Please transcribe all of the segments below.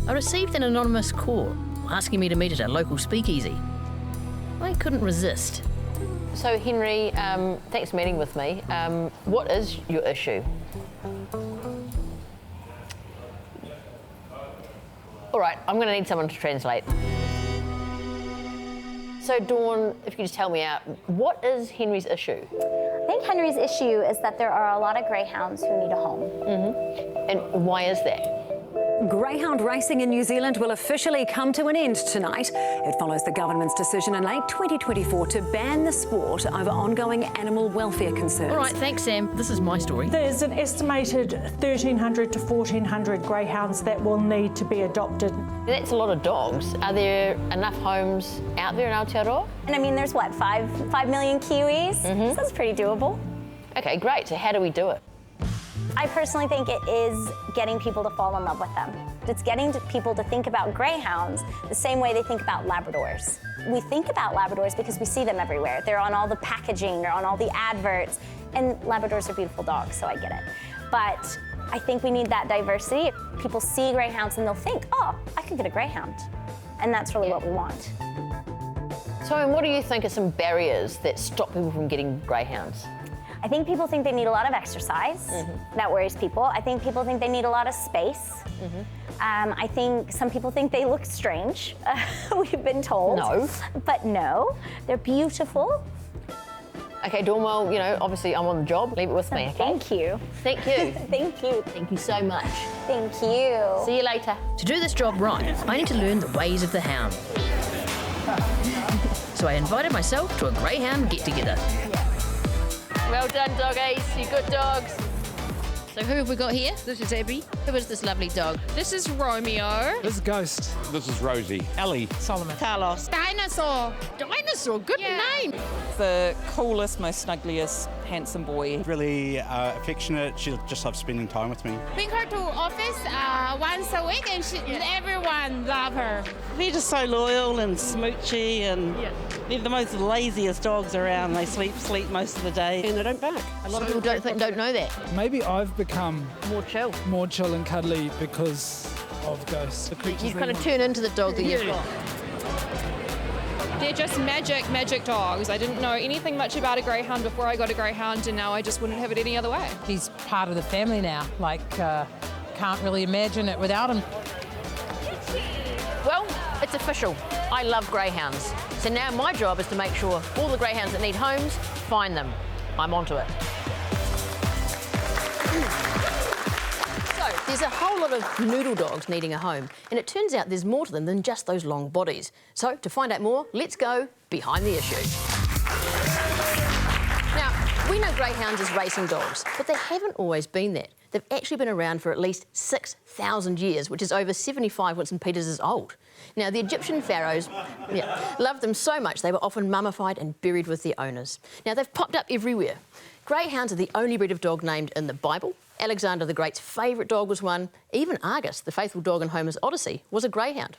I received an anonymous call asking me to meet at a local speakeasy. I couldn't resist. So, Henry, thanks for meeting with me. What is your issue? All right, I'm going to need someone to translate. So, Dawn, if you could just tell me out, what is Henry's issue? I think Henry's issue is that there are a lot of greyhounds who need a home. And why is that? Greyhound racing in New Zealand will officially come to an end tonight. It follows the government's decision in late 2024 to ban the sport over ongoing animal welfare concerns. All right, thanks, Sam. This is my story. There's an estimated 1,300 to 1,400 greyhounds that will need to be adopted. That's a lot of dogs. Are there enough homes out there in Aotearoa? And I mean, there's what, 5 million Kiwis? So that's pretty doable. Okay, great. So how do we do it? I personally think it is getting people to fall in love with them. It's getting people to think about greyhounds the same way they think about Labradors. We think about Labradors because we see them everywhere. They're on all the packaging, they're on all the adverts, and Labradors are beautiful dogs, so I get it. But I think we need that diversity. People see greyhounds and they'll think, oh, I could get a greyhound. And that's really what we want. So, and what do you think are some barriers that stop people from getting greyhounds? I think people think they need a lot of exercise. That worries people. I think people think they need a lot of space. I think some people think they look strange. We've been told. No. But no, they're beautiful. Okay, Dawn, well, you know, obviously I'm on the job. Leave it with me, okay? Thank you. Thank you. Thank you. Thank you so much. Thank you. See you later. To do this job right, I need to learn the ways of the hound. So I invited myself to a greyhound get-together. Well done, doggies. You good dogs. So who have we got here? This is Abby. Who is this lovely dog? This is Romeo. This is Ghost. This is Rosie. Ellie. Solomon. Carlos. Dinosaur. Dinosaur, good name. The coolest, most snuggliest, handsome boy. Really affectionate. She just loves spending time with me. Bring her to office once a week and everyone love her. They're just so loyal and smoochy, and they're the most laziest dogs around. They sleep most of the day and they don't bark. A lot of people don't know that. Maybe I've become More chill. and cuddly because of Ghost. The creatures You kind of leave turn into the dog that you've got. They're just magic dogs. I didn't know anything much about a greyhound before I got a greyhound, and now I just wouldn't have it any other way. He's part of the family now. Can't really imagine it without him. Well, it's official. I love greyhounds. So now my job is to make sure all the greyhounds that need homes, find them. I'm onto it. So, there's a whole lot of noodle dogs needing a home, and it turns out there's more to them than just those long bodies. So, to find out more, let's go behind the issue. Now, we know greyhounds as racing dogs, but they haven't always been that. They've actually been around for at least 6,000 years, which is over 75 when St Peter's is old. Now, the Egyptian pharaohs loved them so much they were often mummified and buried with their owners. Now, they've popped up everywhere. Greyhounds are the only breed of dog named in the Bible. Alexander the Great's favourite dog was one. Even Argus, the faithful dog in Homer's Odyssey, was a greyhound.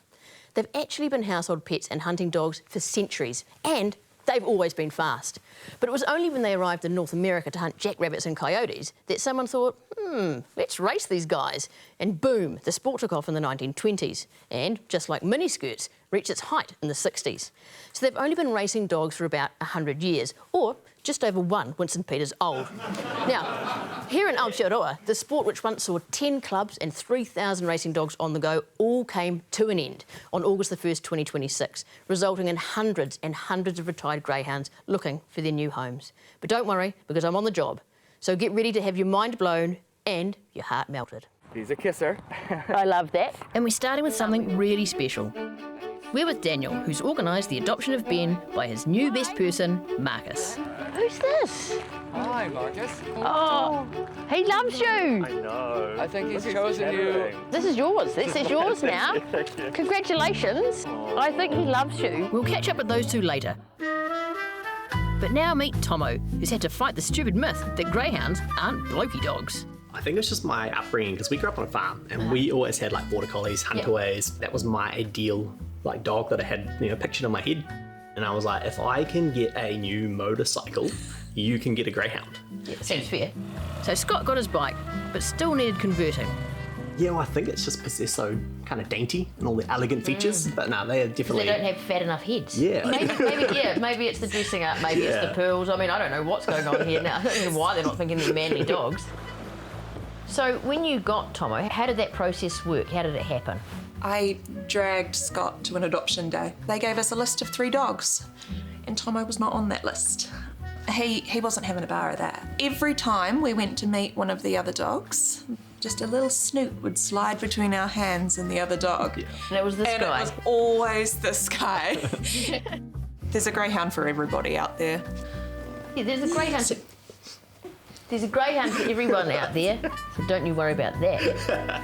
They've actually been household pets and hunting dogs for centuries, and they've always been fast. But it was only when they arrived in North America to hunt jackrabbits and coyotes that someone thought, let's race these guys. And boom, the sport took off in the 1920s. And, just like miniskirts, reached its height in the 60s. So they've only been racing dogs for about 100 years, or just over one when St Peter's old. Now, here in Aotearoa, the sport which once saw 10 clubs and 3,000 racing dogs on the go all came to an end on August the 1st, 2026, resulting in hundreds and hundreds of retired greyhounds looking for their new homes. But don't worry, because I'm on the job. So get ready to have your mind blown and your heart melted. He's a kisser. I love that. And we're starting with something really special. We're with Daniel, who's organised the adoption of Ben by his new best person, Marcus. Who's this? Hi, Marcus. Oh, he loves you. I know. I think he's chosen you. This is yours. This is yours now. Congratulations. I think he loves you. We'll catch up with those two later. But now meet Tomo, who's had to fight the stupid myth that greyhounds aren't blokey dogs. I think it's just my upbringing, because we grew up on a farm and we always had like border collies, huntaways. That was my ideal dog that I had pictured in my head. And I was like, if I can get a new motorcycle, you can get a greyhound. Yeah, seems fair. So Scott got his bike, but still needed converting. Yeah, well, I think it's just because they're so kind of dainty and all the elegant features. But no, they are definitely... They don't have fat enough heads. Yeah. Maybe it's the dressing up, maybe it's the pearls. I mean, I don't know what's going on here now. I don't know why they're not thinking they're manly dogs. So when you got Tomo, how did that process work? How did it happen? I dragged Scott to an adoption day. They gave us a list of 3 dogs, and Tomo was not on that list. He wasn't having a bar of that. Every time we went to meet one of the other dogs, just a little snoot would slide between our hands and the other dog. Yeah. And it was this guy. It was always this guy. There's a greyhound for everybody out there. Yeah, there's a greyhound. There's a greyhound for everyone out there, so don't you worry about that.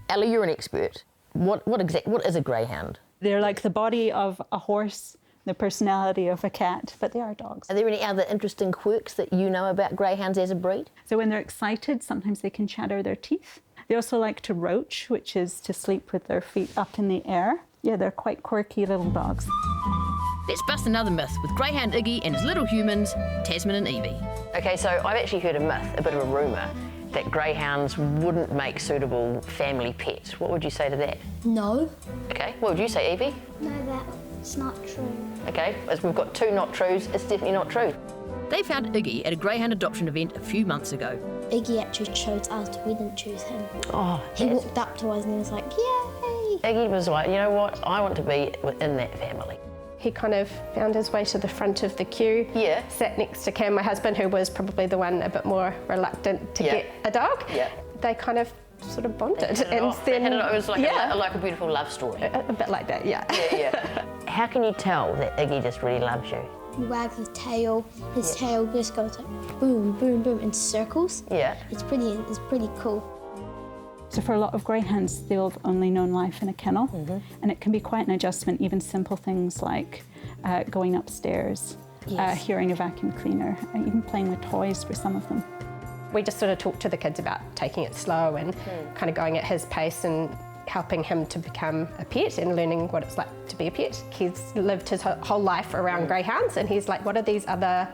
Ellie, you're an expert. What is a greyhound? They're like the body of a horse, the personality of a cat, but they are dogs. Are there any other interesting quirks that you know about greyhounds as a breed? So when they're excited, sometimes they can chatter their teeth. They also like to roach, which is to sleep with their feet up in the air. Yeah, they're quite quirky little dogs. Let's bust another myth with Greyhound Iggy and his little humans, Tasman and Evie. Okay, so I've actually heard a myth, a bit of a rumour, that greyhounds wouldn't make suitable family pets. What would you say to that? No. Okay, what would you say, Evie? No, that's not true. Okay, as we've got 2 not trues, it's definitely not true. They found Iggy at a greyhound adoption event a few months ago. Iggy actually chose us, we didn't choose him. Oh, he walked up to us and he was like, yay! Iggy was like, you know what, I want to be in that family. He kind of found his way to the front of the queue. Yeah. Sat next to Cam, my husband, who was probably the one a bit more reluctant to get a dog. Yeah. They kind of sort of bonded. It was like, like a beautiful love story. A bit like that, yeah. Yeah. How can you tell that Iggy just really loves you? He wags his tail just goes like boom, boom, boom in circles. Yeah. It's pretty cool. So for a lot of greyhounds, they've only known life in a kennel, and it can be quite an adjustment, even simple things like going upstairs, hearing a vacuum cleaner, even playing with toys for some of them. We just sort of talked to the kids about taking it slow and kind of going at his pace and helping him to become a pet and learning what it's like to be a pet. He's lived his whole life around greyhounds, and he's like, what are these other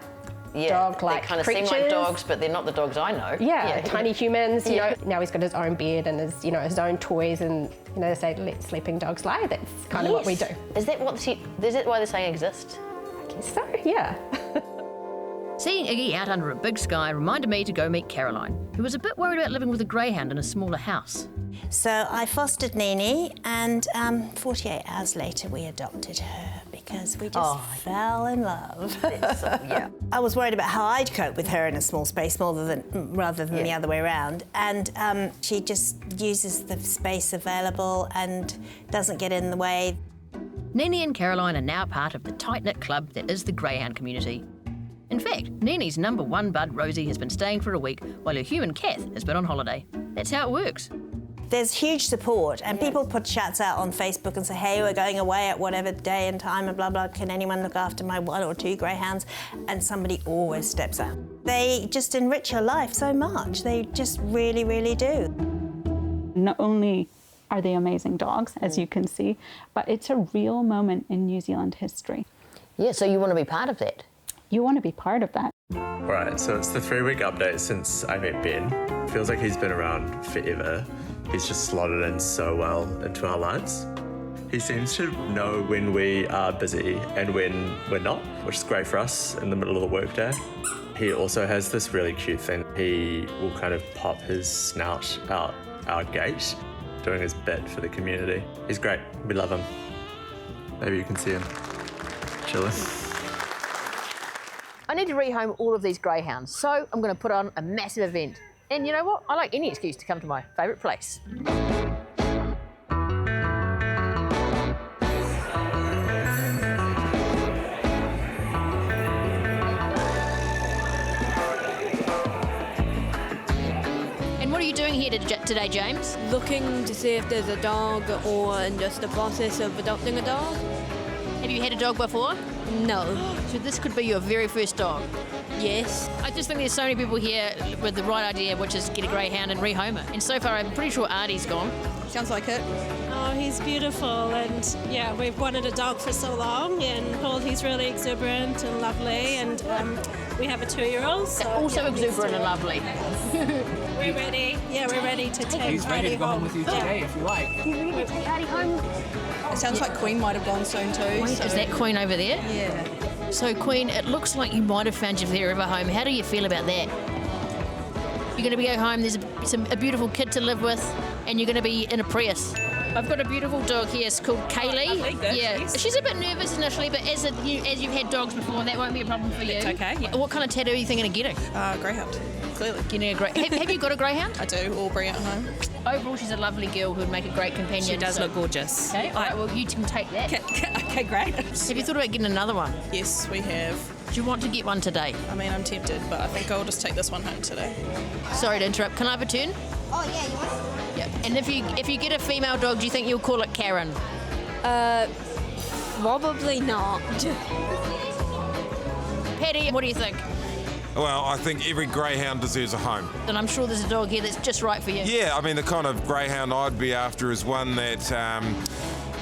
dog-like they kind of creatures? seem like dogs, but they're not the dogs I know. Yeah, tiny humans. You know, now he's got his own bed and his own toys, and they say let sleeping dogs lie. That's kind of what we do. Is that why they're saying exist? I guess so. Yeah. Seeing Iggy out under a big sky reminded me to go meet Caroline, who was a bit worried about living with a greyhound in a smaller house. So I fostered Nene, and 48 hours later we adopted her because we just fell in love. I was worried about how I'd cope with her in a small space rather than the other way around. And she just uses the space available and doesn't get in the way. Nene and Caroline are now part of the tight-knit club that is the greyhound community. In fact, Nene's number 1 bud, Rosie, has been staying for a week while her human Kath has been on holiday. That's how it works. There's huge support, and people put chats out on Facebook and say, hey, we're going away at whatever day and time and blah, blah, can anyone look after my 1 or 2 greyhounds? And somebody always steps out. They just enrich your life so much. They just really, really do. Not only are they amazing dogs, as you can see, but it's a real moment in New Zealand history. Yeah, so you want to be part of that? You want to be part of that. Right, so it's the 3-week update since I met Ben. Feels like he's been around forever. He's just slotted in so well into our lives. He seems to know when we are busy and when we're not, which is great for us in the middle of the workday. He also has this really cute thing. He will kind of pop his snout out our gate, doing his bit for the community. He's great. We love him. Maybe you can see him chilling. I need to rehome all of these greyhounds, so I'm going to put on a massive event. And you know what? I like any excuse to come to my favourite place. And what are you doing here today, James? Looking to see if there's a dog or in just the process of adopting a dog. Have you had a dog before? No. So this could be your very first dog? Yes. I just think there's so many people here with the right idea, which is get a greyhound and rehome it. And so far, I'm pretty sure Artie's gone. Sounds like it. Oh, he's beautiful, and yeah, we've wanted a dog for so long, and Paul, he's really exuberant and lovely, and we have a 2-year-old. So also exuberant and lovely. We're ready. Yeah, we're ready to take He's ready to go home with you today if you like. He's ready to take Artie home. It sounds like Queen might have gone soon too. Is that Queen over there? Yeah. So, Queen, it looks like you might have found your forever home. How do you feel about that? You're going to go home, there's a beautiful kid to live with, and you're going to be in a Prius. I've got a beautiful dog here, it's called Kaylee. She's a bit nervous initially, but as you've had dogs before, that won't be a problem for you. It's okay, yeah. What kind of tattoo are you thinking of getting? Greyhound, clearly. Getting a have you got a Greyhound? I do, Aubrey at home. Overall, she's a lovely girl who would make a great companion. She does look gorgeous. Okay, all right, well, you can take that. Okay, great. Have you thought about getting another one? Yes, we have. Do you want to get one today? I mean, I'm tempted, but I think I'll just take this one home today. Sorry to interrupt. Can I have a turn? Oh, yeah, you want? Yeah. And if you get a female dog, do you think you'll call it Karen? Probably not. Patty, what do you think? Well, I think every greyhound deserves a home. And I'm sure there's a dog here that's just right for you. Yeah, I mean, the kind of greyhound I'd be after is one that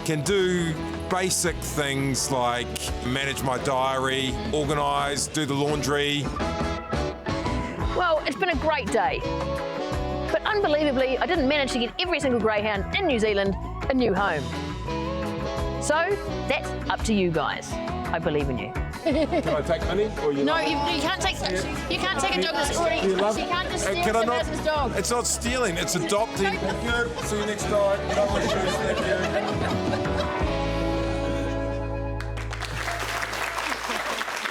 can do basic things like manage my diary, organise, do the laundry. Well, it's been a great day. But unbelievably, I didn't manage to get every single greyhound in New Zealand a new home. So, that's up to you guys. I believe in you. Can I take honey? Or you No, you can't take a dog that's already. You can't just steal someone else's dog. It's not stealing, it's adopting. Thank you. See you next time. No more issues. Thank you.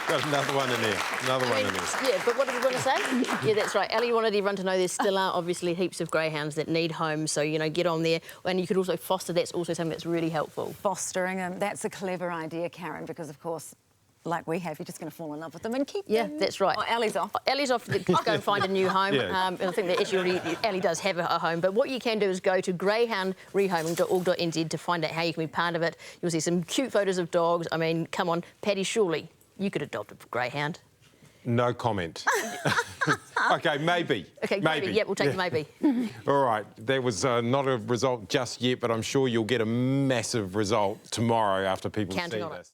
Got another one in there. Another one in there. Yeah, but what did you want to say? Yeah, that's right. Ellie wanted everyone to know there still are obviously heaps of greyhounds that need homes, so, you know, get on there. And you could also foster, that's also something that's really helpful. Fostering them, that's a clever idea, Karen, because, of course, like we have, you're just going to fall in love with them and keep them. Yeah, that's right. Oh, Ellie's off. Ellie's off to go and find a new home. Yeah. And I think that actually Ellie does have a home. But what you can do is go to greyhoundrehoming.org.nz to find out how you can be part of it. You'll see some cute photos of dogs. I mean, come on, Patty, surely you could adopt a greyhound. No comment. OK, maybe. OK, maybe. Yeah, we'll take maybe. All right, there was not a result just yet, but I'm sure you'll get a massive result tomorrow after people see this.